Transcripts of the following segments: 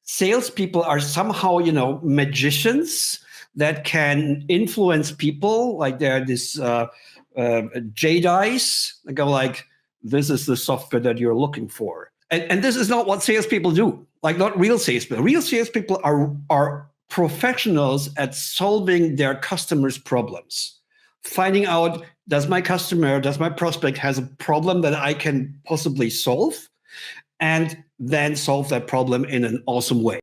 salespeople are somehow, magicians that can influence people. Like they're this Jedi's. They go like, this is the software that you're looking for. And this is not what salespeople do. Like not real salespeople. Real salespeople are professionals at solving their customers' problems. Finding out, does my prospect has a problem that I can possibly solve? And then solve that problem in an awesome way.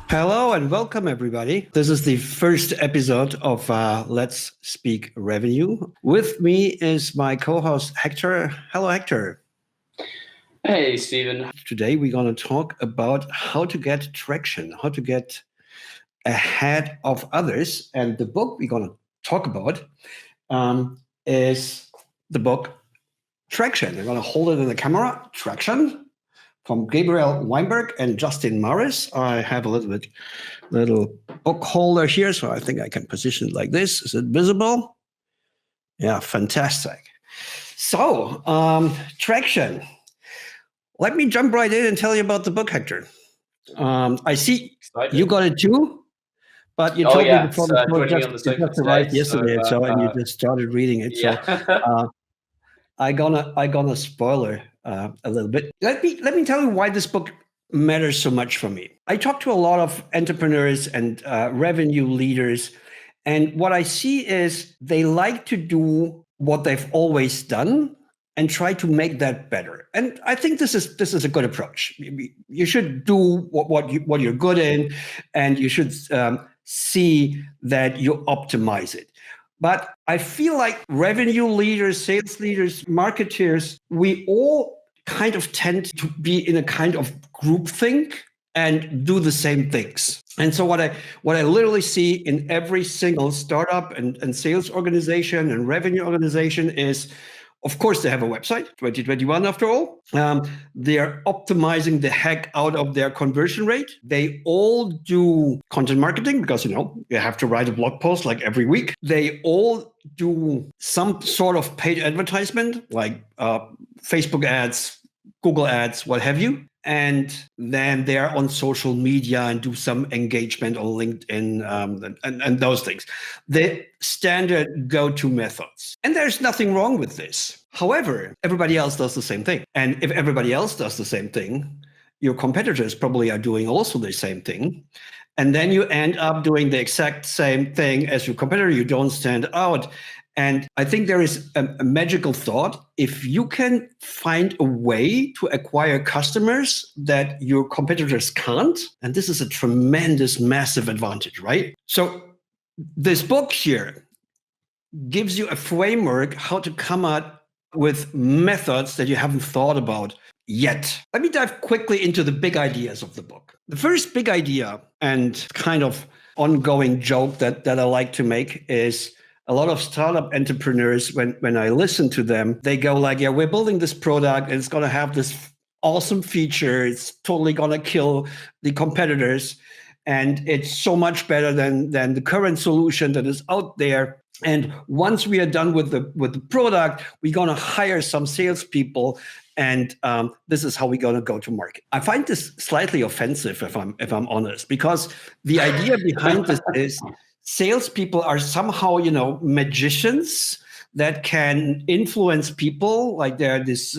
Hello and welcome, everybody. This is the first episode of Let's Speak Revenue. With me is my co-host, Hector. Hello, Hector. Hey, Stephen. Today, we're going to talk about how to get traction, how to get ahead of others. And the book we're going to talk about is the book Traction. I'm going to hold it in the camera. Traction. From Gabriel Weinberg and Justin Morris. I have a little book holder here, so I think I can position it like this. Is it visible? Yeah, fantastic. So, Traction. Let me jump right in and tell you about the book, Hector. I see you got it too, but you told me before the podcast you just arrived yesterday, and you just started reading it. Yeah. So I gonna spoiler a little bit. Let me tell you why this book matters so much for me. I talk to a lot of entrepreneurs and revenue leaders, and what I see is they like to do what they've always done and try to make that better. And I think this is a good approach. You should do what you're good in, and you should see that you optimize it. But I feel like revenue leaders, sales leaders, marketers, we all kind of tend to be in a kind of groupthink and do the same things. And so what I literally see in every single startup and sales organization and revenue organization is, of course, they have a website, 2021 after all. They're optimizing the heck out of their conversion rate. They all do content marketing because, you have to write a blog post like every week. They all do some sort of paid advertisement like Facebook ads, Google ads, what have you. And then they're on social media and do some engagement on LinkedIn and those things. The standard go-to methods. And there's nothing wrong with this. However, everybody else does the same thing. And if everybody else does the same thing, your competitors probably are doing also the same thing. And then you end up doing the exact same thing as your competitor. You don't stand out. And I think there is a magical thought. If you can find a way to acquire customers that your competitors can't, and this is a tremendous, massive advantage, right? So this book here gives you a framework how to come up with methods that you haven't thought about yet. Let me dive quickly into the big ideas of the book. The first big idea and kind of ongoing joke that I like to make is a lot of startup entrepreneurs, when I listen to them, they go like, yeah, we're building this product and it's going to have this awesome feature. It's totally going to kill the competitors. And it's so much better than the current solution that is out there. And once we are done with the product, we're going to hire some salespeople. And this is how we're going to go to market. I find this slightly offensive, if I'm honest, because the idea behind this is salespeople are somehow, magicians that can influence people. Like they're this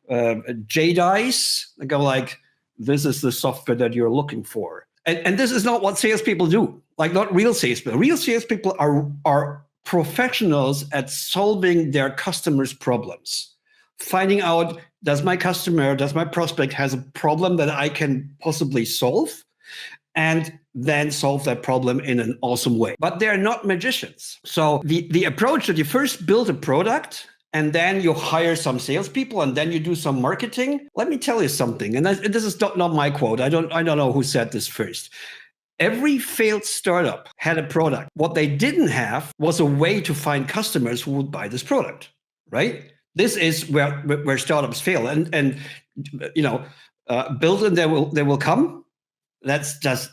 Jedi's. They go like, this is the software that you're looking for. And this is not what salespeople do. Like not real salespeople. Real salespeople are professionals at solving their customers' problems. Finding out, does my prospect has a problem that I can possibly solve? And then solve that problem in an awesome way. But they're not magicians. So the approach that you first build a product and then you hire some salespeople and then you do some marketing. Let me tell you something. And this is not my quote. I don't know who said this first. Every failed startup had a product. What they didn't have was a way to find customers who would buy this product, right? This is where startups fail, and build and they will come. That's just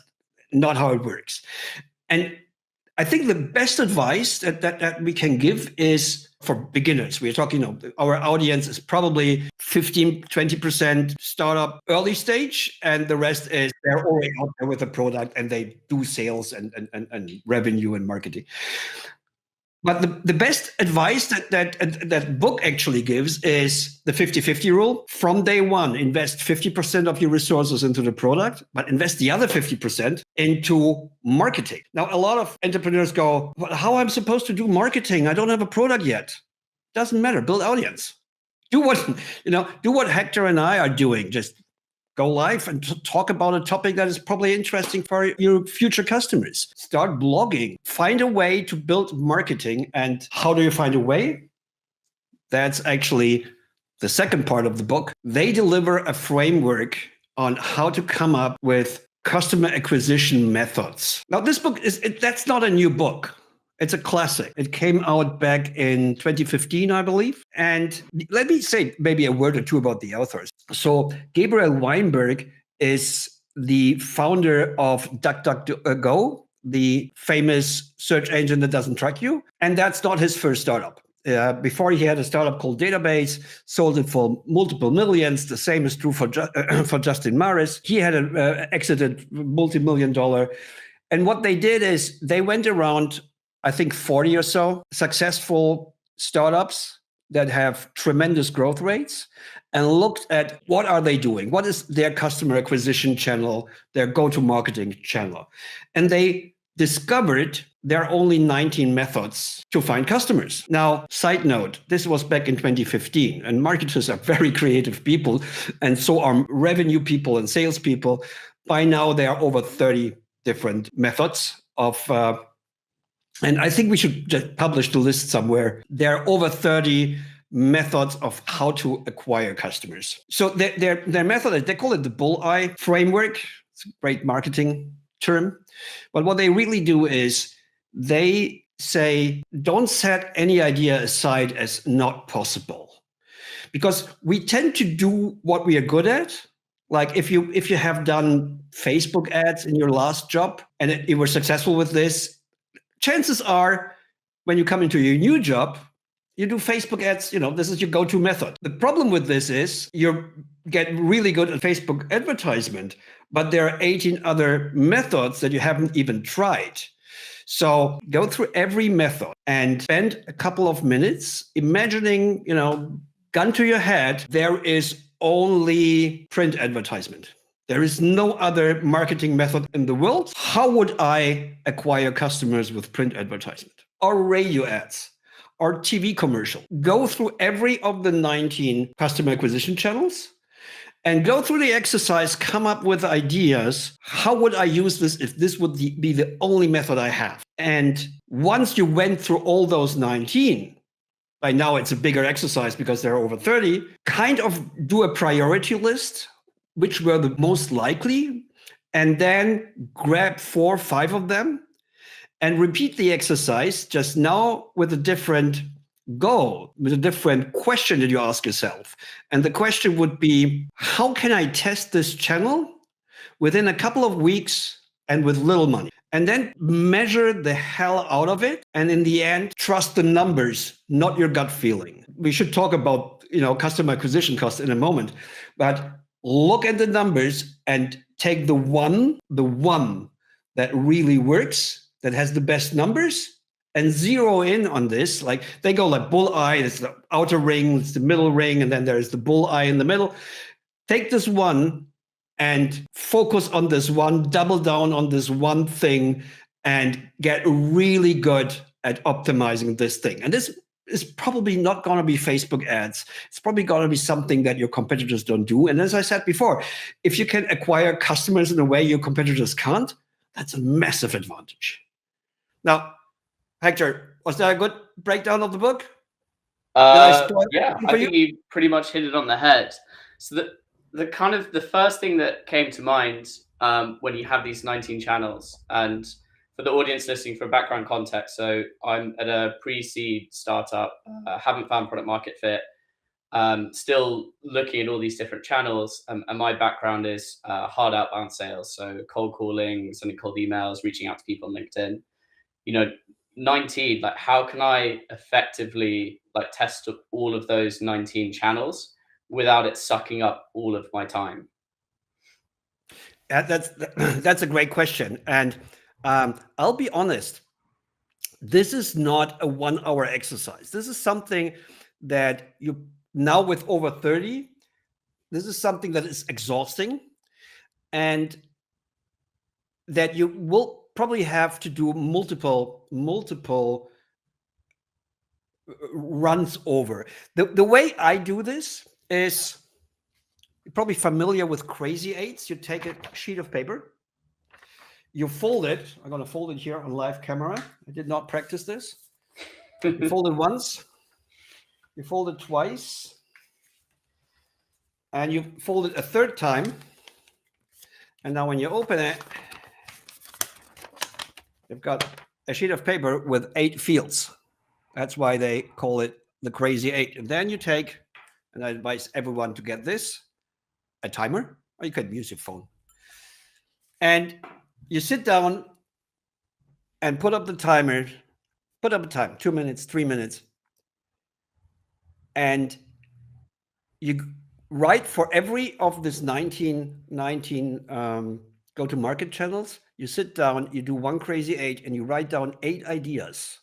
not how it works. And I think the best advice that we can give is for beginners. We're talking, our audience is probably 15, 20% startup early stage, and the rest is they're already out there with a product and they do sales and revenue and marketing. But the best advice that book actually gives is the 50-50 rule. From day one, invest 50% of your resources into the product, but invest the other 50% into marketing. Now, a lot of entrepreneurs go, well, how am I supposed to do marketing? I don't have a product yet. Doesn't matter. Build audience. Do what Hector and I are doing. Just go live and talk about a topic that is probably interesting for your future customers. Start blogging. Find a way to build marketing. And how do you find a way? That's actually the second part of the book. They deliver a framework on how to come up with customer acquisition methods. Now, this book that's not a new book. It's a classic. It came out back in 2015, I believe. And let me say maybe a word or two about the authors. So Gabriel Weinberg is the founder of DuckDuckGo, the famous search engine that doesn't track you. And that's not his first startup. Before, he had a startup called Database, sold it for multiple millions. The same is true for Justin Maris. He had exited multi-million-dollar. And what they did is they went around, I think 40 or so successful startups that have tremendous growth rates and looked at what are they doing? What is their customer acquisition channel, their go-to-marketing channel? And they discovered there are only 19 methods to find customers. Now, side note, this was back in 2015, and marketers are very creative people, and so are revenue people and salespeople. By now, there are over 30 different methods of and I think we should just publish the list somewhere. There are over 30 methods of how to acquire customers. So their method, they call it the bullseye framework. It's a great marketing term. But what they really do is they say, don't set any idea aside as not possible. Because we tend to do what we are good at. Like if you have done Facebook ads in your last job and you were successful with this, chances are when you come into your new job, you do Facebook ads, this is your go-to method. The problem with this is you get really good at Facebook advertisement, but there are 18 other methods that you haven't even tried. So go through every method and spend a couple of minutes imagining, gun to your head, there is only print advertisement. There is no other marketing method in the world. How would I acquire customers with print advertisement or radio ads or TV commercial? Go through every of the 19 customer acquisition channels and go through the exercise, come up with ideas. How would I use this if this would be the only method I have? And once you went through all those 19, by now it's a bigger exercise because there are over 30, kind of do a priority list, which were the most likely, and then grab 4 or 5 of them and repeat the exercise just now with a different goal, with a different question that you ask yourself. And the question would be, how can I test this channel within a couple of weeks and with little money? And then measure the hell out of it. And in the end, trust the numbers, not your gut feeling. We should talk about, customer acquisition costs in a moment, but look at the numbers and take the one that really works, that has the best numbers, and zero in on this. Like they go like bullseye, it's the outer ring, it's the middle ring, and then there's the bullseye in the middle. Take this one and focus on this one, double down on this one thing, and get really good at optimizing this thing. And this is probably not going to be Facebook ads. It's probably going to be something that your competitors don't do. And as I said before, if you can acquire customers in a way your competitors can't, that's a massive advantage. Now, Hector, was that a good breakdown of the book? I think you pretty much hit it on the head. So the first thing that came to mind when you have these 19 channels? And for the audience listening, for background context, so I'm at a pre-seed startup, haven't found product market fit, still looking at all these different channels. And my background is hard outbound sales, so cold calling, sending cold emails, reaching out to people on LinkedIn. 19, like, how can I effectively like test all of those 19 channels without it sucking up all of my time? That's a great question. And I'll be honest, this is not a 1 hour exercise. This is something that you now with over 30, this is something that is exhausting and that you will probably have to do multiple runs over. The way I do this is, you're probably familiar with crazy eights. You take a sheet of paper, you fold it. I'm going to fold it here on live camera. I did not practice this. You fold it once, you fold it twice, and you fold it a third time. And now when you open it, you've got a sheet of paper with 8 fields. That's why they call it the crazy 8. And then you take, and I advise everyone to get this, a timer, or you can use your phone. And you sit down and put up the timer, put up a time, 2 minutes, 3 minutes. And you write for every of this 19 go-to-market channels, you sit down, you do one crazy 8, and you write down 8 ideas.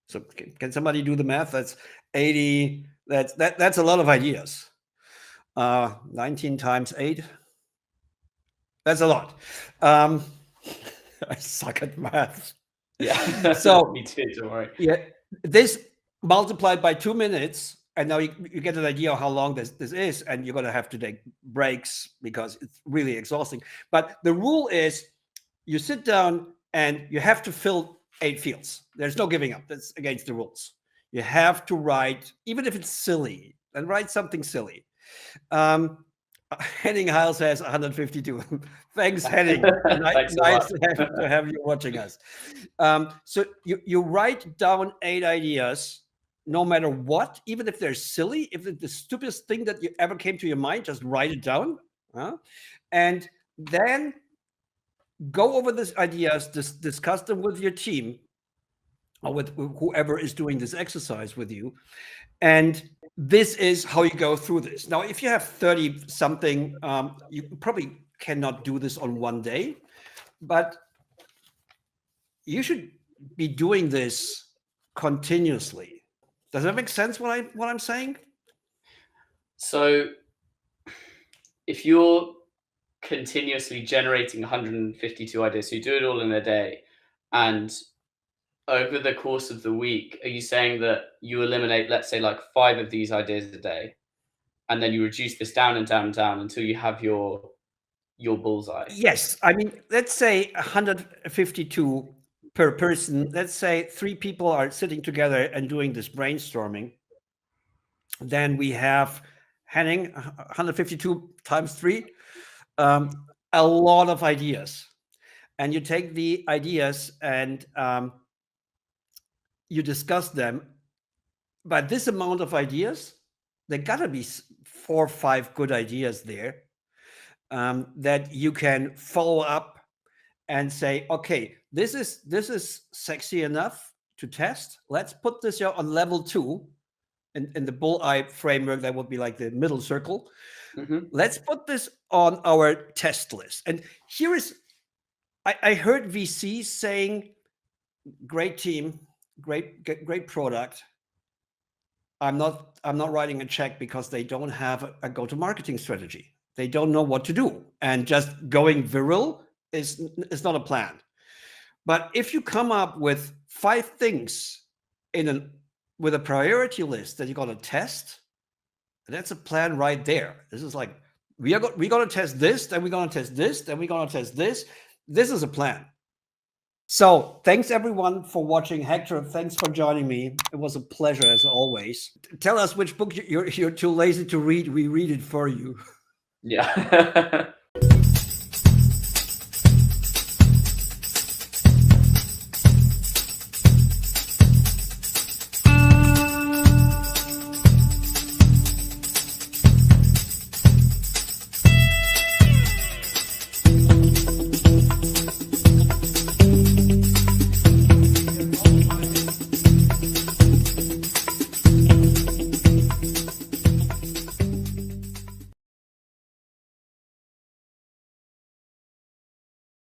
So can somebody do the math? That's 80. That's a lot of ideas. 19 times 8. That's a lot. I suck at math. Yeah. So me too. Don't worry. Yeah, this multiplied by 2 minutes, and now you get an idea of how long this is, and you're going to have to take breaks because it's really exhausting. But the rule is, you sit down and you have to fill 8 fields. There's no giving up. That's against the rules. You have to write, even if it's silly, and write something silly. Henning Heil says 152. Thanks, Henning. Thanks nice to have you watching us. So you write down 8 ideas, no matter what, even if they're silly, if it's the stupidest thing that you ever came to your mind, just write it down. And then go over these ideas, discuss them with your team or with whoever is doing this exercise with you. And this is how you go through this. Now, if you have 30 something, you probably cannot do this on one day, but you should be doing this continuously. Does that make sense what I'm saying? So if you're continuously generating 152 ideas, so you do it all in a day, and over the course of the week, are you saying that you eliminate, let's say, like 5 of these ideas a day, and then you reduce this down and down and down until you have your bullseye? Yes. I mean, let's say 152 per person. Let's say 3 people are sitting together and doing this brainstorming. Then we have Henning, 152 times 3, a lot of ideas. And you take the ideas and you discuss them. But this amount of ideas, there gotta be 4 or 5 good ideas there that you can follow up and say, okay, this is sexy enough to test. Let's put this here on level 2. In the bullseye framework, that would be like the middle circle. Mm-hmm. Let's put this on our test list. And here is, I heard VCs saying, great team, great product. I'm not writing a check because they don't have a go-to-marketing strategy. They don't know what to do, and just going viral is not a plan. But if you come up with 5 things with a priority list that you're going to test, that's a plan right there. This is like, we're going to test this, then we're going to test this, then we're going to test this. This is a plan. So thanks everyone for watching. Hector, thanks for joining me. It was a pleasure as always. Tell us which book you're too lazy to read. We read it for you. Yeah.